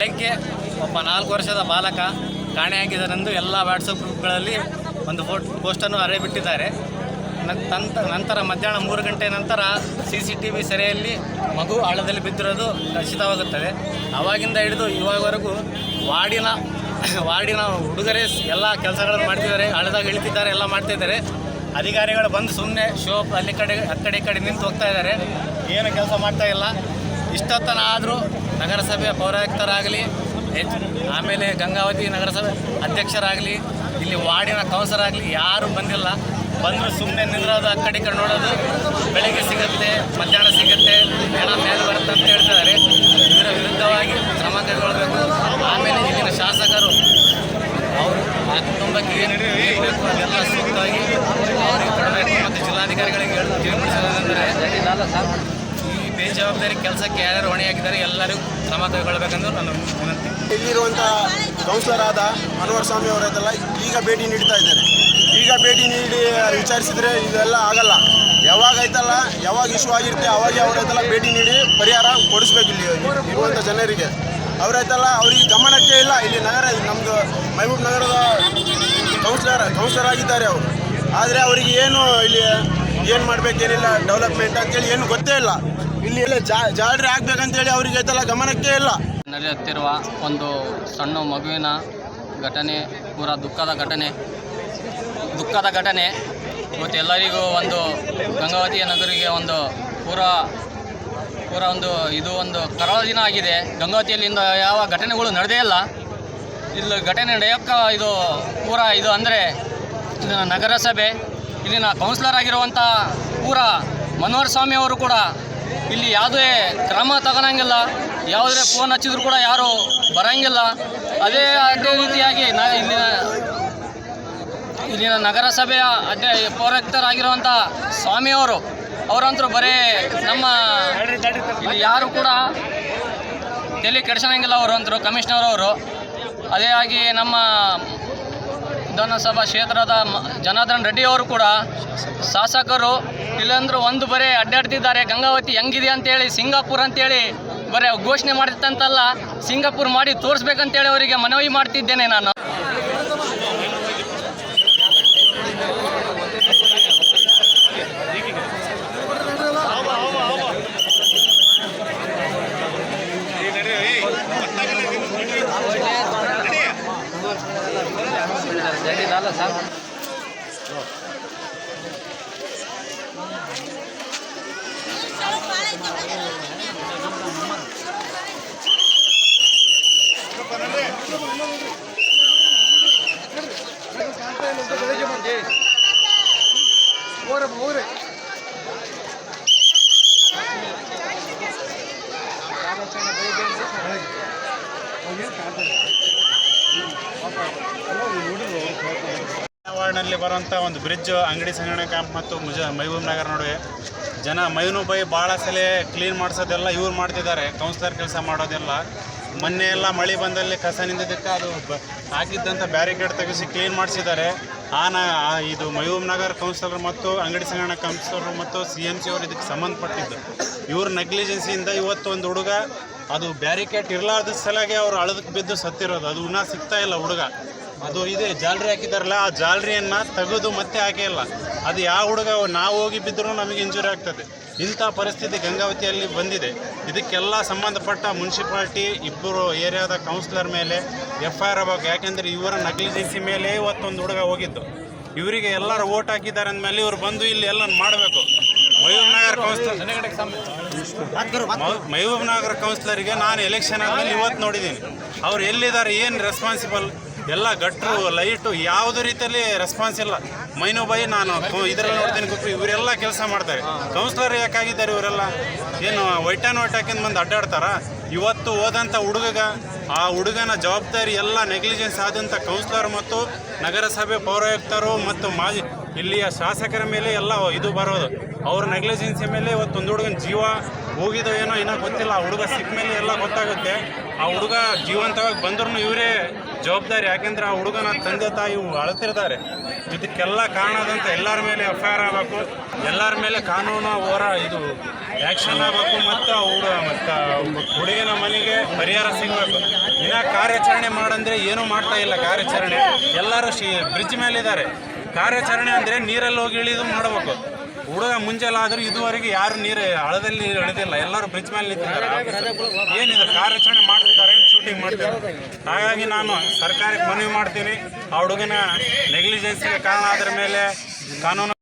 ಬೆಳಗ್ಗೆ ಒಬ್ಬ 4 ವರ್ಷದ ಬಾಲಕ ಕಾಣೆಯಾಗಿದ್ದರೆಂದು ಎಲ್ಲ ವಾಟ್ಸಪ್ ಗ್ರೂಪ್ಗಳಲ್ಲಿ ಒಂದು ಪೋಸ್ಟನ್ನು ಹರಿಬಿಟ್ಟಿದ್ದಾರೆ. ನಂತರ ಮಧ್ಯಾಹ್ನ 3 ಗಂಟೆ ನಂತರ CCTV ಸೆರೆಯಲ್ಲಿ ಮಗು ಆಳದಲ್ಲಿ ಬಿದ್ದಿರೋದು ಖಚಿತವಾಗುತ್ತದೆ. ಆವಾಗಿಂದ ಹಿಡಿದು ಇವಾಗವರೆಗೂ ವಾರ್ಡಿನ ಹುಡುಗರೇ ಎಲ್ಲ ಕೆಲಸಗಳನ್ನು ಮಾಡ್ತಿದ್ದಾರೆ, ಹಳ್ಳದಾಗ ಇಳಿತಿದ್ದಾರೆ, ಎಲ್ಲ ಮಾಡ್ತಿದ್ದಾರೆ. ಅಧಿಕಾರಿಗಳು ಬಂದು ಸುಮ್ಮನೆ ಶೋಪ್ ಆ ಕಡೆ ನಿಂತು ಹೋಗ್ತಾ ಇದ್ದಾರೆ, ಏನು ಕೆಲಸ ಮಾಡ್ತಾ ಇಲ್ಲ. ಇಷ್ಟೊತ್ತನ ಆದರೂ ನಗರಸಭೆಯ ಪೌರಾಯುಕ್ತರಾಗಲಿ, ಆಮೇಲೆ ಗಂಗಾವತಿ ನಗರಸಭೆ ಅಧ್ಯಕ್ಷರಾಗಲಿ, ಇಲ್ಲಿ ವಾರ್ಡಿನ ಕೌನ್ಸಿಲರ್ ಆಗಲಿ ಯಾರೂ ಬಂದಿಲ್ಲ. ಬಂದರೂ ಸುಮ್ಮನೆ ನಿಂದ್ರೋದು, ಆ ಕಡೆ ನೋಡೋದು, ಬೆಳಗ್ಗೆ ಸಿಗುತ್ತೆ, ಮಧ್ಯಾಹ್ನ ಸಿಗುತ್ತೆ, ಹಣ ಮೇಲೆ ಬರುತ್ತೆ ಅಂತ ಹೇಳ್ತಿದ್ದಾರೆ. ಇದರ ವಿರುದ್ಧವಾಗಿ ಕ್ರಮ ಕೈಗೊಳ್ಳಬೇಕು. ಆಮೇಲೆ ಇಲ್ಲಿನ ಶಾಸಕರು ಅವರು ಆ ಕುಟುಂಬಕ್ಕೆ ಏನು ಬೇಕು ಅದೆಲ್ಲ ಸೂಕ್ತವಾಗಿ ಅವರಿಗೆ ಕೊಡಬೇಕು. ಮತ್ತು ಜಿಲ್ಲಾಧಿಕಾರಿಗಳಿಗೆ ತಿಳಿಪಡಿಸೋದಂದರೆ ಈ ಬೇಜವಾಬ್ದಾರಿ ಕೆಲಸಕ್ಕೆ ಯಾರ್ಯಾರು ಹೊಣೆಯಾಗಿದ್ದಾರೆ ಎಲ್ಲರಿಗೂ ಕ್ರಮ ಕೈಗೊಳ್ಳಬೇಕೆಂದು ನನ್ನ ವಿನಂತಿ. ಇಲ್ಲಿರುವಂಥ ಕೌನ್ಸಿಲರ್ ಆದ ಅನ್ವರ್ ಸ್ವಾಮಿ ಅವರೆಲ್ಲ ಈಗ ಭೇಟಿ ನೀಡ್ತಾ ಇದ್ದಾರೆ. ಈಗ ಭೇಟಿ ನೀಡಿ ವಿಚಾರಿಸಿದರೆ ಇದೆಲ್ಲ ಆಗಲ್ಲ. ಯಾವಾಗ ಇಶ್ಯೂ ಆಗಿರುತ್ತೆ ಅವಾಗೆ ಅವರೈತಲ್ಲ ಭೇಟಿ ನೀಡಿ ಪರಿಹಾರ ಕೊಡಿಸ್ಬೇಕು. ಇಲ್ಲಿ ಇರುವಂಥ ಜನರಿಗೆ ಅವ್ರಿಗೆ ಗಮನಕ್ಕೆ ಇಲ್ಲ. ಇಲ್ಲಿ ನಮ್ಮದು ಮೈಬೂಬ್ ನಗರದ ಕೌನ್ಸಿಲರ್ ಆಗಿದ್ದಾರೆ ಅವರು. ಆದರೆ ಅವರಿಗೆ ಇಲ್ಲಿ ಏನು ಮಾಡಬೇಕೇನಿಲ್ಲ ಡೆವಲಪ್ಮೆಂಟ್ ಅಂತೇಳಿ ಏನು ಗೊತ್ತೇ ಇಲ್ಲ. ಇಲ್ಲಿ ಜಾಲರಿ ಆಗಬೇಕಂತೇಳಿ ಅವರಿಗೆ ಗಮನಕ್ಕೆ ಇಲ್ಲ. ನಡೆಯುತ್ತಿರುವ ಒಂದು ಸಣ್ಣ ಮಗುವಿನ ಘಟನೆ ಪೂರ ದುಃಖದ ಘಟನೆ ಮತ್ತು ಎಲ್ಲರಿಗೂ ಒಂದು ಗಂಗಾವತಿಯ ನಗರಿಗೆ ಒಂದು ಪೂರ ಒಂದು ಕರಾಳ ದಿನ ಆಗಿದೆ. ಗಂಗಾವತಿಯಲ್ಲಿಂದ ಯಾವ ಘಟನೆಗಳು ನಡೆದೇ ಇಲ್ಲ. ಇಲ್ಲಿ ಘಟನೆ ನಡೆಯೋಕ್ಕೆ ಇದು ಅಂದರೆ ಇಲ್ಲಿನ ನಗರಸಭೆ, ಇಲ್ಲಿನ ಕೌನ್ಸಿಲರ್ ಆಗಿರುವಂಥ ಮನೋಹರ್ ಸ್ವಾಮಿ ಅವರು ಕೂಡ ಇಲ್ಲಿ ಯಾವುದೇ ಕ್ರಮ ತಗೊಳಂಗಿಲ್ಲ. ಯಾವುದೇ ಫೋನ್ ಹಚ್ಚಿದ್ರು ಕೂಡ ಯಾರೂ ಬರೋಂಗಿಲ್ಲ. ಅದೇ ರೀತಿಯಾಗಿ ಇಲ್ಲಿನ ನಗರಸಭೆಯ ಪೌರಾಯುಕ್ತರಾಗಿರುವಂಥ ಸ್ವಾಮಿಯವರು ಅವರಂತರೂ ಬರೀ ನಮ್ಮ ಇಲ್ಲಿ ಯಾರು ಕೂಡ ತಲೆ ಕೆಡಿಸೋಂಗಿಲ್ಲ. ಅವರಂತರೂ ಕಮಿಷನರ್ ಅವರು. ಅದೇ ಆಗಿ ನಮ್ಮ ವಿಧಾನಸಭಾ ಕ್ಷೇತ್ರದ ಜನಾರ್ದನ್ ರೆಡ್ಡಿ ಅವರು ಕೂಡ ಶಾಸಕರು ಇಲ್ಲಂದ್ರೂ ಒಂದು ಬರೀ ಅಡ್ಡಾಡ್ತಿದ್ದಾರೆ. ಗಂಗಾವತಿ ಹೆಂಗಿದೆ ಅಂತೇಳಿ ಸಿಂಗಾಪುರ್ ಅಂತೇಳಿ ಬರೀ ಘೋಷಣೆ ಮಾಡಿರ್ತಂತಲ್ಲ, ಸಿಂಗಾಪುರ್ ಮಾಡಿ ತೋರಿಸ್ಬೇಕಂತೇಳಿ ಅವರಿಗೆ ಮನವಿ ಮಾಡ್ತಿದ್ದೇನೆ ನಾನು. ವಾರ್ಡ್ನಲ್ಲಿ ಬರುವಂಥ ಒಂದು ಬ್ರಿಡ್ಜ್ ಅಂಗಡಿ ಸಂಗ್ರಹಣೆ ಕ್ಯಾಂಪ್ ಮತ್ತು ಮೈಬೂಬ್ ನಗರ ನಡುವೆ ಮೈನೂಬೈ ಭಾಳ ಸಲ ಕ್ಲೀನ್ ಮಾಡಿಸೋದೆಲ್ಲ ಇವ್ರು ಮಾಡ್ತಿದ್ದಾರೆ. ಕೌನ್ಸಿಲರ್ ಕೆಲಸ ಮಾಡೋದೆಲ್ಲ ಮೊನ್ನೆ ಎಲ್ಲ ಮಳೆ ಬಂದಲ್ಲಿ ಕಸ ನಿಂದಿದ್ದಕ್ಕೆ ಅದು ಹಾಕಿದ್ದಂಥ ಬ್ಯಾರಿಕೇಡ್ ತೆಗೆಸಿ ಕ್ಲೀನ್ ಮಾಡಿಸಿದ್ದಾರೆ. ಇದು ಮೈಬೂಬ್ ನಗರ್ ಕೌನ್ಸಿಲರ್ ಮತ್ತು ಅಂಗಡಿ ಸಂಗ್ರಹಣೆ ಕೌನ್ಸಿಲರ್ ಮತ್ತು CMC ಅವರು ಇದಕ್ಕೆ ಸಂಬಂಧಪಟ್ಟಿದ್ದು. ಇವ್ರ ನೆಗ್ಲಿಜೆನ್ಸಿಯಿಂದ ಇವತ್ತು ಒಂದು ಹುಡುಗ ಅದು ಬ್ಯಾರಿಕೇಡ್ ಇರಲಾರ್ದ ಸಲಾಗೆ ಅವ್ರು ಅಳದಕ್ಕೆ ಬಿದ್ದು ಸತ್ತಿರೋದು. ಅದು ಇನ್ನೂ ಸಿಗ್ತಾ ಇಲ್ಲ ಹುಡುಗ. ಅದು ಇದೆ ಜಾಲರಿ ಹಾಕಿದಾರಲ್ಲ, ಆ ಜಾಲರಿಯನ್ನು ತೆಗೆದು ಮತ್ತೆ ಹಾಕಿಲ್ಲ. ಅದು ಯಾವ ಹುಡುಗ ನಾವು ಹೋಗಿ ಬಿದ್ದರೂ ನಮಗೆ ಇಂಜುರಿ ಆಗ್ತದೆ. ಇಂಥ ಪರಿಸ್ಥಿತಿ ಗಂಗಾವತಿಯಲ್ಲಿ ಬಂದಿದೆ. ಇದಕ್ಕೆಲ್ಲ ಸಂಬಂಧಪಟ್ಟ ಮುನ್ಸಿಪಾಲ್ಟಿ ಇಬ್ಬರು ಏರಿಯಾದ ಕೌನ್ಸಿಲರ್ ಮೇಲೆ FIR ಆಗಬೇಕು. ಯಾಕೆಂದರೆ ಇವರ ನೆಗ್ಲಿಜೆನ್ಸಿ ಮೇಲೆ ಇವತ್ತೊಂದು ಹುಡುಗ ಹೋಗಿದ್ದು. ಇವರಿಗೆ ಎಲ್ಲರೂ ಓಟ್ ಹಾಕಿದ್ದಾರೆ ಅಂದಮೇಲೆ ಇವರು ಬಂದು ಇಲ್ಲಿ ಎಲ್ಲ ಮಾಡಬೇಕು. ಮೈಬೂಬ್ ನಗರ ಕೌನ್ಸಿಲರಿಗೆ ನಾನು ಎಲೆಕ್ಷನ್ ಆದಮೇಲೆ ಇವತ್ತು ನೋಡಿದ್ದೀನಿ. ಅವ್ರು ಎಲ್ಲಿದ್ದಾರೆ, ಏನು ರೆಸ್ಪಾನ್ಸಿಬಲ್, ಎಲ್ಲ ಗಟ್ರು ಲೈಟು ಯಾವುದೇ ರೀತಿಯಲ್ಲಿ ರೆಸ್ಪಾನ್ಸ್ ಇಲ್ಲ. ಮೈನೂಬೈ ನಾನು ಇದರಲ್ಲಿ ನೋಡ್ತೀನಿ ಇವರೆಲ್ಲ ಕೆಲಸ ಮಾಡ್ತಾರೆ. ಕೌನ್ಸಿಲರ್ ಯಾಕಾಗಿದ್ದಾರೆ ಇವರೆಲ್ಲ? ಏನು ವೈಟ್ ಹಾಕಿಂದ ಬಂದು ಅಡ್ಡಾಡ್ತಾರ? ಇವತ್ತು ಹೋದಂಥ ಆ ಹುಡುಗನ ಜವಾಬ್ದಾರಿ ಎಲ್ಲ ನೆಗ್ಲಿಜೆನ್ಸ್ ಆದಂಥ ಕೌನ್ಸಿಲರ್ ಮತ್ತು ನಗರಸಭೆ ಪೌರಾಯುಕ್ತರು ಮತ್ತು ಇಲ್ಲಿಯ ಶಾಸಕರ ಮೇಲೆ ಎಲ್ಲ ಇದು ಬರೋದು. ಅವ್ರ ನೆಗ್ಲಿಜೆನ್ಸಿ ಮೇಲೆ ಇವತ್ತೊಂದು ಹುಡುಗನ ಜೀವ ಹೋಗಿದೋ ಏನೋ ಇನ್ನೂ ಗೊತ್ತಿಲ್ಲ. ಆ ಹುಡುಗ ಸಿಕ್ಕ ಮೇಲೆ ಎಲ್ಲ ಗೊತ್ತಾಗುತ್ತೆ. ಆ ಹುಡುಗ ಜೀವಂತವಾಗಿ ಬಂದ್ರೂ ಇವರೇ ಜವಾಬ್ದಾರಿ. ಯಾಕೆಂದರೆ ಆ ಹುಡುಗನ ತಂದೆ ತಾಯಿ ಅಳ್ತಿರ್ತಾರೆ. ಇದಕ್ಕೆಲ್ಲ ಕಾರಣದಂತ ಎಲ್ಲರ ಮೇಲೆ FIR ಆಗಬೇಕು. ಎಲ್ಲರ ಮೇಲೆ ಕಾನೂನು ಆ್ಯಕ್ಷನ್ ಆಗಬೇಕು ಮತ್ತು ಹುಡುಗಿನ ಮನೆಗೆ ಪರಿಹಾರ ಸಿಗಬೇಕು. ಇನ್ನು ಕಾರ್ಯಾಚರಣೆ ಮಾಡಂದರೆ ಏನೂ ಮಾಡ್ತಾ ಇಲ್ಲ. ಕಾರ್ಯಾಚರಣೆ ಎಲ್ಲರೂ ಬ್ರಿಡ್ಜ್ ಮೇಲಿದ್ದಾರೆ. ಕಾರ್ಯಾಚರಣೆ ಅಂದರೆ ನೀರಲ್ಲಿ ಹೋಗಿ ಇಳಿದು ಮಾಡಬೇಕು. ಹುಡುಗ ಮುಂಜಾಲಾದರೂ ಇದುವರೆಗೆ ಯಾರು ನೀರು ಹಳದಲ್ಲಿ ಇಳಿದಿಲ್ಲ. ಎಲ್ಲರೂ ಬ್ರಿಡ್ಜ್ ಮೇಲೆ ನಿಂತಿದ್ದಾರೆ. ಏನಿದೆ ಕಾರ್ಯಾಚರಣೆ ಮಾಡ್ತಿದ್ದಾರೆ, ಶೂಟಿಂಗ್ ಮಾಡ್ತಿದ್ದಾರೆ. ಹಾಗಾಗಿ ನಾನು ಸರ್ಕಾರಕ್ಕೆ ಮನವಿ ಮಾಡ್ತೀನಿ, ಆ ಹುಡುಗನ ನೆಗ್ಲಿಜೆನ್ಸ್ಗೆ ಕಾರಣ ಆದ್ರ ಮೇಲೆ ಕಾನೂನು